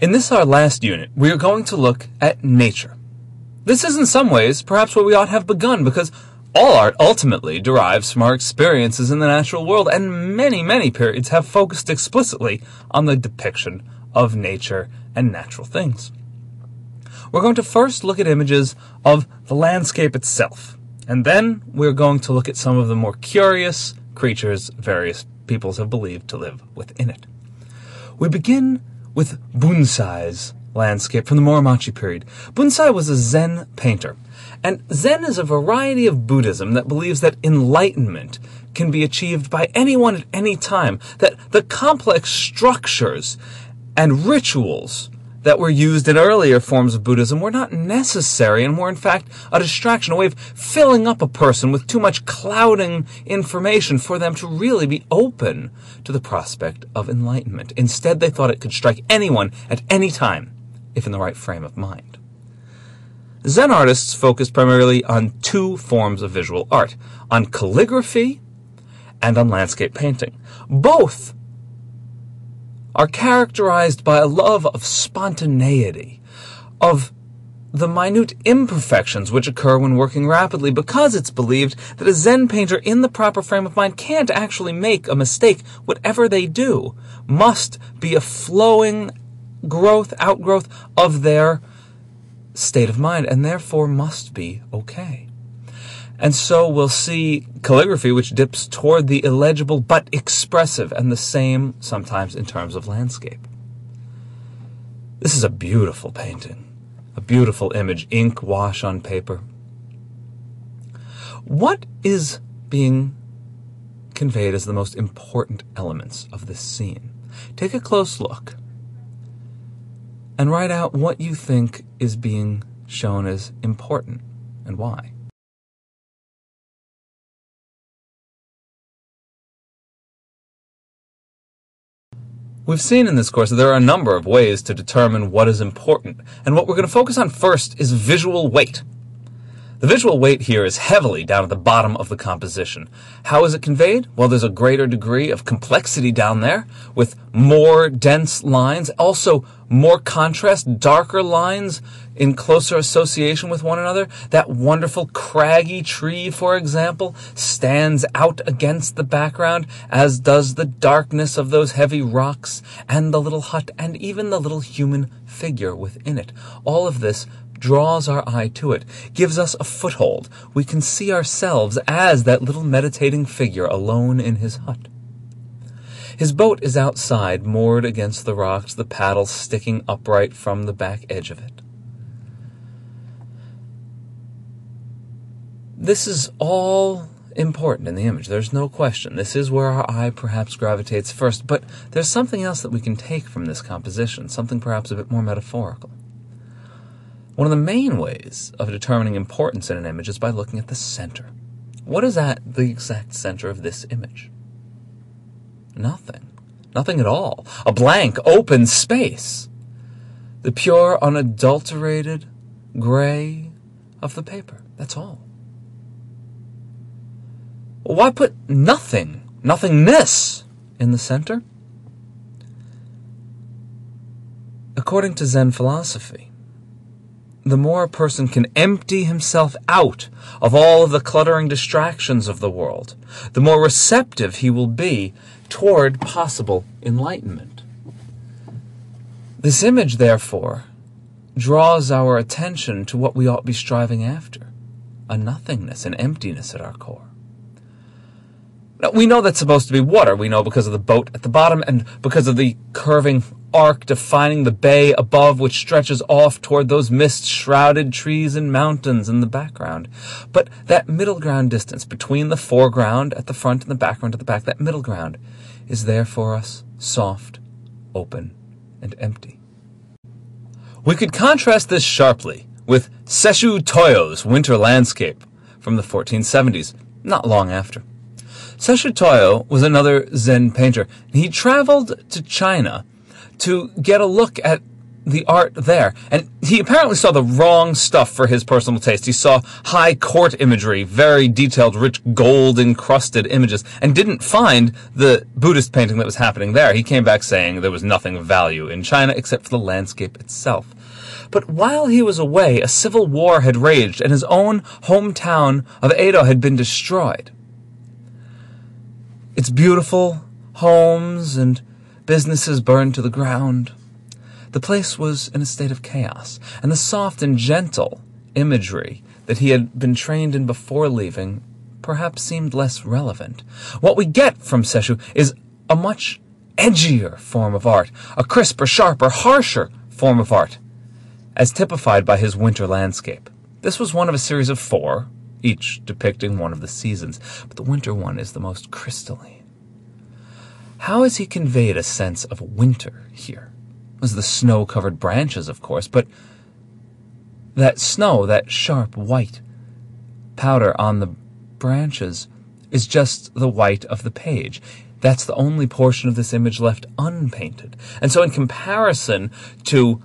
In this, our last unit, we are going to look at nature. This is in some ways perhaps where we ought to have begun, because all art ultimately derives from our experiences in the natural world, and many, many periods have focused explicitly on the depiction of nature and natural things. We're going to first look at images of the landscape itself, and then we're going to look at some of the more curious creatures various peoples have believed to live within it. We begin with Bunsai's landscape from the Muromachi period. Bunsai was a Zen painter, and Zen is a variety of Buddhism that believes that enlightenment can be achieved by anyone at any time, that the complex structures and rituals that were used in earlier forms of Buddhism were not necessary and were in fact a distraction, a way of filling up a person with too much clouding information for them to really be open to the prospect of enlightenment. Instead, they thought it could strike anyone at any time, if in the right frame of mind. Zen artists focused primarily on two forms of visual art, on calligraphy and on landscape painting. Both are characterized by a love of spontaneity, of the minute imperfections which occur when working rapidly, because it's believed that a Zen painter in the proper frame of mind can't actually make a mistake. Whatever they do must be a flowing outgrowth of their state of mind, and therefore must be okay. And so we'll see calligraphy which dips toward the illegible but expressive, and the same sometimes in terms of landscape. This is a beautiful painting, a beautiful image, ink wash on paper. What is being conveyed as the most important elements of this scene? Take a close look and write out what you think is being shown as important and why. We've seen in this course that there are a number of ways to determine what is important, and what we're going to focus on first is visual weight. The visual weight here is heavily down at the bottom of the composition. How is it conveyed? Well, there's a greater degree of complexity down there, with more dense lines, also more contrast, darker lines in closer association with one another. That wonderful craggy tree, for example, stands out against the background, as does the darkness of those heavy rocks, and the little hut, and even the little human figure within it. All of this draws our eye to it, gives us a foothold. We can see ourselves as that little meditating figure alone in his hut. His boat is outside, moored against the rocks, the paddle sticking upright from the back edge of it. This is all important in the image, there's no question. This is where our eye perhaps gravitates first, but there's something else that we can take from this composition, something perhaps a bit more metaphorical. One of the main ways of determining importance in an image is by looking at the center. What is at the exact center of this image? Nothing. Nothing at all. A blank, open space. The pure, unadulterated gray of the paper. That's all. Why put nothingness in the center? According to Zen philosophy, the more a person can empty himself out of all of the cluttering distractions of the world, the more receptive he will be toward possible enlightenment. This image, therefore, draws our attention to what we ought to be striving after, a nothingness, an emptiness at our core. Now, we know that's supposed to be water. We know because of the boat at the bottom and because of the curving arc defining the bay above, which stretches off toward those mist-shrouded trees and mountains in the background. But that middle ground distance between the foreground at the front and the background at the back, that middle ground is there for us, soft, open, and empty. We could contrast this sharply with Sesshu Toyo's winter landscape from the 1470s, not long after. Sesshu Toyo was another Zen painter. He traveled to China to get a look at the art there. And he apparently saw the wrong stuff for his personal taste. He saw high court imagery, very detailed, rich, gold-encrusted images, and didn't find the Buddhist painting that was happening there. He came back saying there was nothing of value in China except for the landscape itself. But while he was away, a civil war had raged, and his own hometown of Edo had been destroyed. Its beautiful homes and businesses burned to the ground. The place was in a state of chaos, and the soft and gentle imagery that he had been trained in before leaving perhaps seemed less relevant. What we get from Sesshu is a much edgier form of art, a crisper, sharper, harsher form of art, as typified by his winter landscape. This was one of a series of 4, each depicting one of the seasons, but the winter one is the most crystalline. How has he conveyed a sense of winter here? It was the snow-covered branches, of course, but that snow, that sharp white powder on the branches, is just the white of the page. That's the only portion of this image left unpainted. And so in comparison to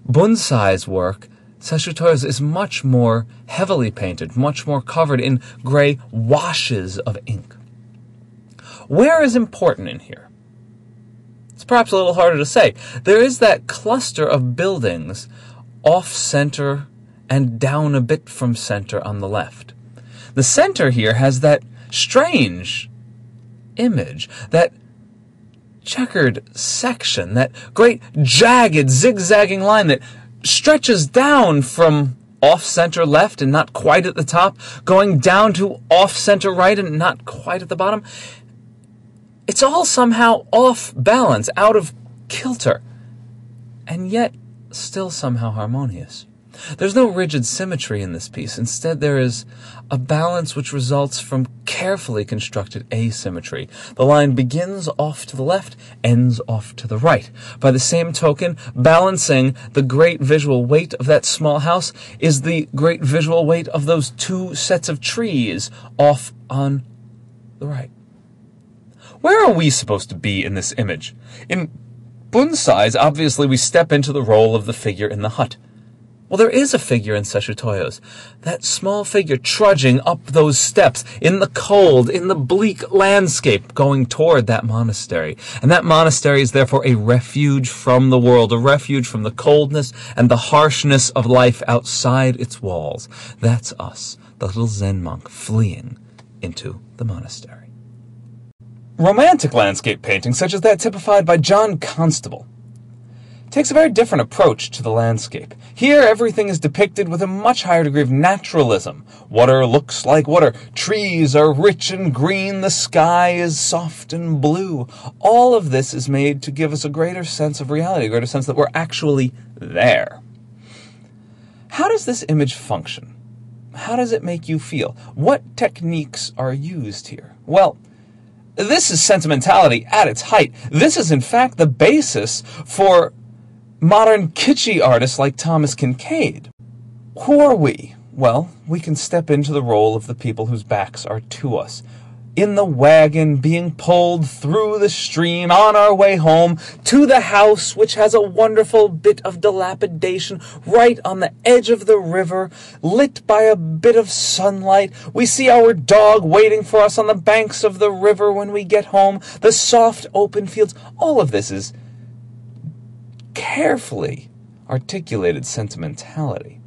Bunsai's work, Sesshu Toyo's is much more heavily painted, much more covered in gray washes of ink. Where is important in here? It's perhaps a little harder to say. There is that cluster of buildings off-center and down a bit from center on the left. The center here has that strange image, that checkered section, that great jagged zigzagging line that stretches down from off-center left and not quite at the top, going down to off-center right and not quite at the bottom. It's all somehow off balance, out of kilter, and yet still somehow harmonious. There's no rigid symmetry in this piece. Instead, there is a balance which results from carefully constructed asymmetry. The line begins off to the left, ends off to the right. By the same token, balancing the great visual weight of that small house is the great visual weight of those 2 sets of trees off on the right. Where are we supposed to be in this image? In Bunsai's, obviously, we step into the role of the figure in the hut. Well, there is a figure in Sesshu Toyo's. That small figure trudging up those steps in the cold, in the bleak landscape, going toward that monastery. And that monastery is therefore a refuge from the world, a refuge from the coldness and the harshness of life outside its walls. That's us, the little Zen monk fleeing into the monastery. Romantic landscape painting, such as that typified by John Constable, takes a very different approach to the landscape. Here, everything is depicted with a much higher degree of naturalism. Water looks like water. Trees are rich and green. The sky is soft and blue. All of this is made to give us a greater sense of reality, a greater sense that we're actually there. How does this image function? How does it make you feel? What techniques are used here? Well, this is sentimentality at its height. This is, in fact, the basis for modern kitschy artists like Thomas Kincaid. Who are we? Well, we can step into the role of the people whose backs are to us. In the wagon, being pulled through the stream on our way home to the house, which has a wonderful bit of dilapidation right on the edge of the river, lit by a bit of sunlight. We see our dog waiting for us on the banks of the river when we get home, the soft open fields. All of this is carefully articulated sentimentality.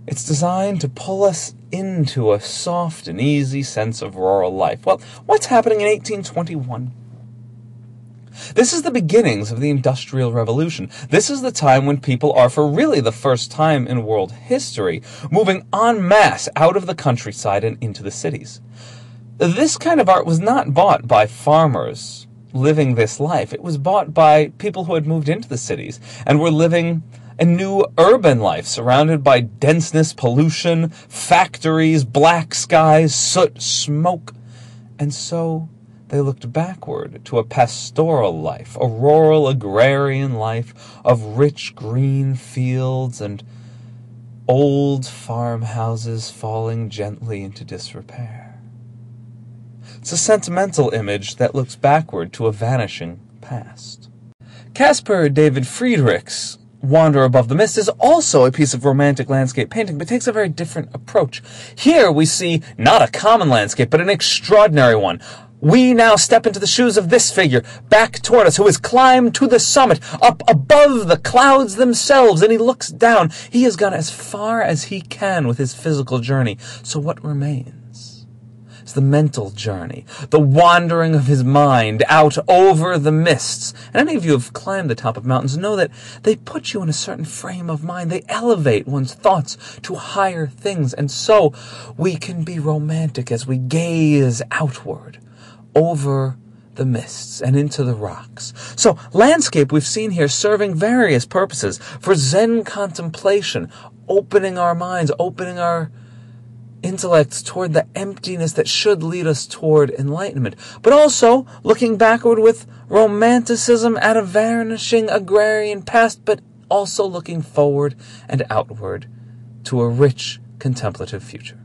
It's designed to pull us into a soft and easy sense of rural life. Well, what's happening in 1821? This is the beginnings of the Industrial Revolution. This is the time when people are, for really the first time in world history, moving en masse out of the countryside and into the cities. This kind of art was not bought by farmers living this life. It was bought by people who had moved into the cities and were living a new urban life surrounded by denseness, pollution, factories, black skies, soot, smoke. And so they looked backward to a pastoral life, a rural agrarian life of rich green fields and old farmhouses falling gently into disrepair. It's a sentimental image that looks backward to a vanishing past. Caspar David Friedrich's Wander Above the Mist is also a piece of romantic landscape painting, but takes a very different approach. Here we see not a common landscape, but an extraordinary one. We now step into the shoes of this figure, back toward us, who has climbed to the summit, up above the clouds themselves, and he looks down. He has gone as far as he can with his physical journey. So what remains? It's the mental journey, the wandering of his mind out over the mists. And any of you who have climbed the top of mountains know that they put you in a certain frame of mind. They elevate one's thoughts to higher things. And so we can be romantic as we gaze outward over the mists and into the rocks. So landscape we've seen here serving various purposes for Zen contemplation, opening our minds, opening our intellects toward the emptiness that should lead us toward enlightenment, but also looking backward with romanticism at a vanishing agrarian past, but also looking forward and outward to a rich contemplative future.